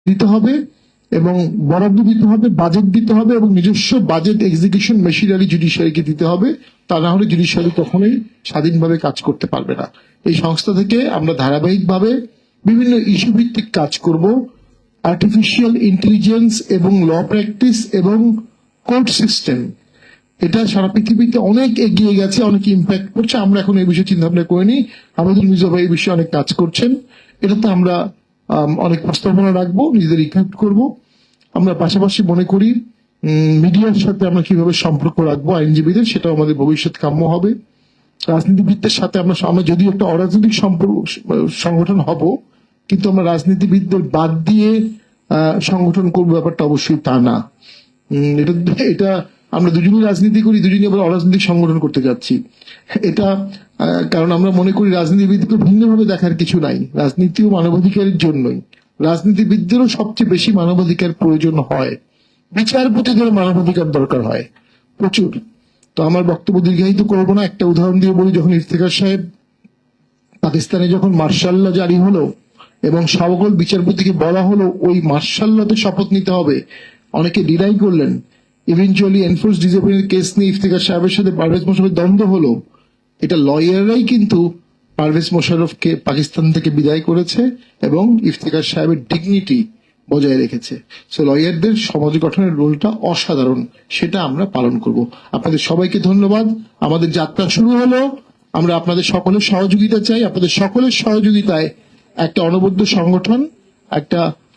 দিতে হবে এবং বরাদ্দ দিতে হবে, বাজেট দিতে হবে এবং নিজস্ব বাজেট এক্সিকিউশন মেশিনারি জুডিশিয়ারিকে দিতে হবে। তা না হলে জুডিশিয়ারি কখনোই স্বাধীনভাবে কাজ করতে পারবে না। এই সংস্থা থেকে আমরা ধারাবাহিকভাবে বিভিন্ন ইস্যু ভিত্তিক কাজ করব। আর্টিফিশিয়াল ইন্টেলিজেন্স এবং ল প্র্যাকটিস এবং কোর্ট সিস্টেম, এটা সারা পৃথিবীতে অনেক এগিয়ে গেছে, অনেক ইম্প্যাক্ট করছে। আমরা এখন এই বিষয়ে চিন্তা ভাবনা করিনি। আমাদের মির্জা ভাই এই বিষয়ে অনেক কাজ করছেন। এটাতে আমরা অনেক প্রস্তাবনা রাখবো, নিজেদের ইকুইপ করবো। আমরা পাশাপাশি মনে করি মিডিয়ার সাথে আমরা কিভাবে সম্পর্ক রাখবো আইনজীবীদের, সেটাও আমাদের ভবিষ্যৎ কাম্য হবে। রাজনীতিবিদদের সাথে আমরা যদিও একটা অরাজনৈতিক সংগঠন হব, কিন্তু আমরা রাজনীতিবিদদের বাদ দিয়ে সংগঠন করবো, ব্যাপারটা অবশ্যই তা না। এটা আমরা দুজনই রাজনীতি করি, দুজনই আবার অরাজনৈতিক সংগঠন করতে যাচ্ছি। এটা কারণ আমরা মনে করি রাজনীতিবিদকে ভিন্নভাবে দেখার কিছু নাই। রাজনীতিও মানবাধিকারের জন্যই, রাজনীতিবিদদেরও সবচেয়ে বেশি মানবাধিকার প্রয়োজন হয়, বিচারপতিদের মানবাধিকার দরকার হয় প্রচুর। তো আমার বক্তব্য দীর্ঘায়িত করবো না, একটা উদাহরণ দিয়ে বলি। যখন ইফতেখার সাহেব পাকিস্তানে যখন মার্শাল ল জারি হলো এবং সকল বিচারপতিকে বলা হলো ওই মার্শাল লতে শপথ নিতে হবে, অনেকে ডিনাই করলেন। ইভেনচুয়ালি এনফোর্স ডিসিপ্লিনারি কেস নিয়ে ইফতেখার সাহেবের সাথে পারভেজ মোশাররফের দ্বন্দ্ব হলো। এটা লয়াররাই কিন্তু পারভেজ মোশাররফকে পাকিস্তান থেকে বিদায় করেছে এবং ইফতেখার সাহেবের ডিগনিটি বজায় রেখেছে। সো লয়ারদের সমাজ গঠনের রোলটা অসাধারণ, সেটা আমরা পালন করব। আপনাদের সবাইকে ধন্যবাদ। আমাদের যাত্রা শুরু হলো, আমরা আপনাদের সকলের সহযোগিতা চাই। আপনাদের সকলের সহযোগিতায় একটা অনবদ্য সংগঠন, একটা